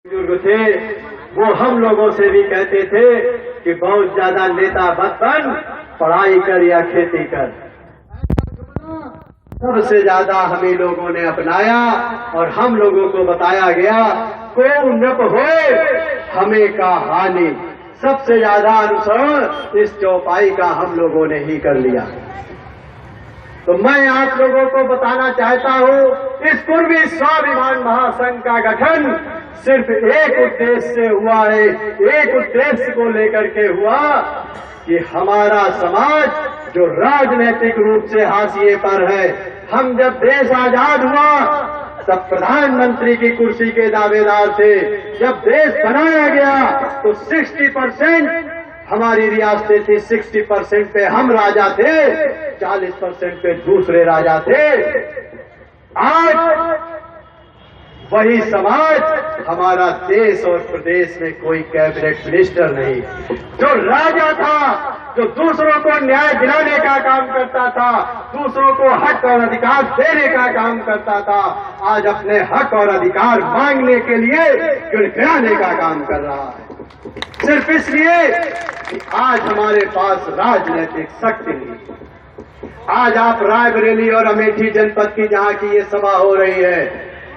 बुजुर्ग थे वो हम लोगों से भी कहते थे कि बहुत ज्यादा नेता मत बन, पढ़ाई कर या खेती कर। सबसे ज्यादा हमें लोगों ने अपनाया और हम लोगों को बताया गया को नप हो हमें का हानि। सबसे ज्यादा अनुसरण इस चौपाई का हम लोगों ने ही कर लिया। तो मैं आप लोगों को बताना चाहता हूं, इस पूर्वी स्वाभिमान महासंघ का गठन सिर्फ एक उद्देश्य से हुआ है, एक उद्देश्य को लेकर के हुआ कि हमारा समाज जो राजनीतिक रूप से हाशिए पर है, हम जब देश आजाद हुआ तब प्रधानमंत्री की कुर्सी के दावेदार थे। जब देश बनाया गया तो 60% हमारी रियासतें थी, 60% पे हम राजा थे, 40% पे दूसरे राजा थे। आज वही समाज हमारा देश और प्रदेश में कोई कैबिनेट मिनिस्टर नहीं। जो राजा था, जो दूसरों को न्याय दिलाने का काम करता था, दूसरों को हक और अधिकार देने का काम करता था, आज अपने हक और अधिकार मांगने के लिए गिड़गिड़ाने का काम कर रहा है। सिर्फ इसलिए कि आज हमारे पास राजनीतिक शक्ति नहीं। आज आप रायबरेली और अमेठी जनपद की जहां की ये सभा हो रही है,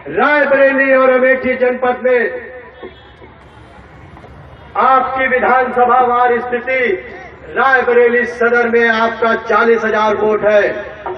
रायबरेली और अमेठी जनपद में आपकी विधानसभा वार स्थिति, रायबरेली सदर में आपका 40,000 वोट है,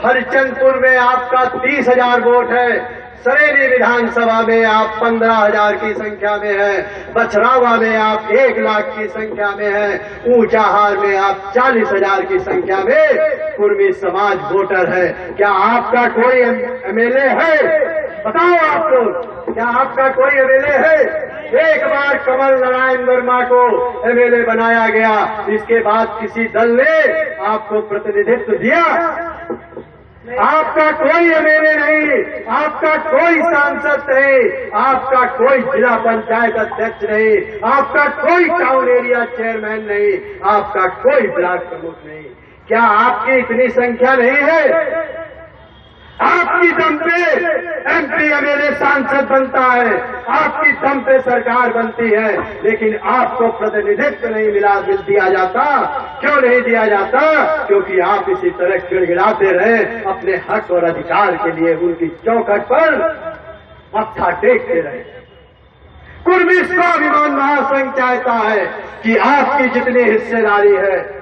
हरिचंदपुर में आपका 30,000 वोट है, सरेली विधानसभा में आप 15,000 की संख्या में हैं, बछरावा में आप 1 लाख की संख्या में हैं, ऊंचाहार में आप 40,000 की संख्या में कुर्मी समाज वोटर है। क्या आपका कोई एमएलए है? बताओ आप लोग, क्या आपका कोई एमएलए है? एक बार कमल नारायण वर्मा को एमएलए बनाया गया, इसके बाद किसी दल ने आपको प्रतिनिधित्व दिया? आपका कोई एमएलए नहीं, आपका कोई सांसद नहीं, आपका कोई जिला पंचायत अध्यक्ष नहीं, आपका कोई टाउन एरिया चेयरमैन नहीं, आपका कोई ब्लॉक प्रमुख नहीं। क्या आपकी इतनी संख्या नहीं है? आपकी दम पे एमपी एमएलए सांसद बनता है, आपकी दम पे सरकार बनती है, लेकिन आपको प्रतिनिधित्व नहीं मिल दिया जाता। क्यों नहीं दिया जाता? क्योंकि आप इसी तरह गिड़गिड़ाते रहे, अपने हक और अधिकार के लिए उनकी चौखट पर मत्था टेकते रहे। कुर्मी स्वाभिमान महासंघ चाहता है कि आपकी जितनी हिस्सेदारी है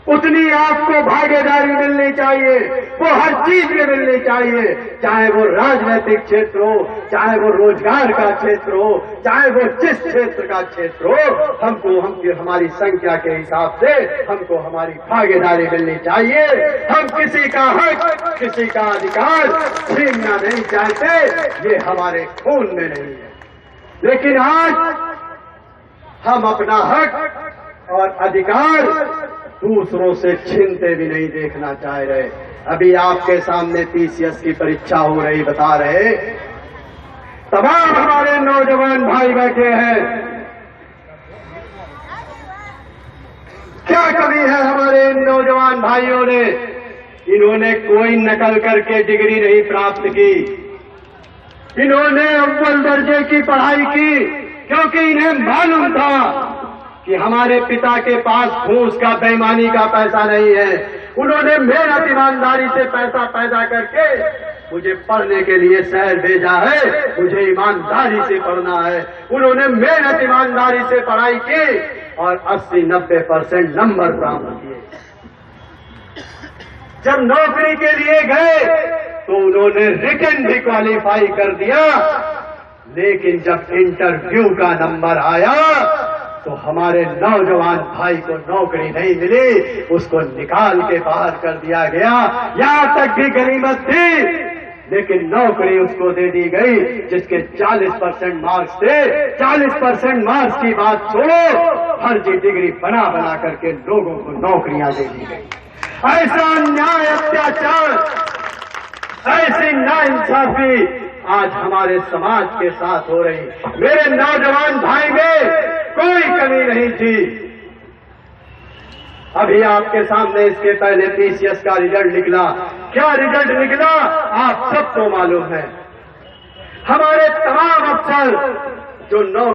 उतनी आपको भागीदारी मिलनी चाहिए, वो हर चीज में मिलनी चाहिए, चाहे वो राजनीतिक क्षेत्र हो, चाहे वो रोजगार का क्षेत्र हो, चाहे वो जिस क्षेत्र का क्षेत्र हो, हमको हमारी संख्या के हिसाब से हमको हमारी भागीदारी मिलनी चाहिए। हम किसी का हक, किसी का अधिकार छीनना नहीं चाहते, ये हमारे खून में नहीं है। लेकिन आज हम अपना हक और अधिकार दूसरों से छीनते भी नहीं देखना चाह रहे। अभी आपके सामने पीसीएस की परीक्षा हो रही, बता रहे, तमाम हमारे नौजवान भाई बैठे हैं। क्या कमी है हमारे इन नौजवान भाइयों ने? इन्होंने कोई नकल करके डिग्री नहीं प्राप्त की, इन्होंने अव्वल दर्जे की पढ़ाई की, क्योंकि इन्हें मालूम था कि हमारे पिता के पास घूस का, बेईमानी का पैसा नहीं है। उन्होंने मेहनत ईमानदारी से पैसा पैदा करके मुझे पढ़ने के लिए शहर भेजा है, मुझे ईमानदारी से पढ़ना है। उन्होंने मेहनत ईमानदारी से पढ़ाई की और 80-90% नंबर प्राप्त किए। जब नौकरी के लिए गए तो उन्होंने रिटन भी क्वालिफाई कर दिया, लेकिन जब इंटरव्यू का नंबर आया तो हमारे नौजवान भाई को नौकरी नहीं मिली, उसको निकाल के बाहर कर दिया गया। यहां तक भी गनीमत थी, लेकिन नौकरी उसको दे दी गई जिसके 40% मार्क्स थे। 40% मार्क्स की बात छोड़ो, फर्जी डिग्री बना बना करके लोगों को नौकरियां दे दी गई। ऐसा अन्याय, अत्याचार, ऐसी नाइंसाफी आज हमारे समाज के साथ हो रही। मेरे नौजवान भाई में कोई कमी नहीं थी। अभी आपके सामने इसके पहले पीसीएस का रिजल्ट निकला। क्या रिजल्ट निकला आप सबको मालूम है। हमारे तमाम अफसर जो 9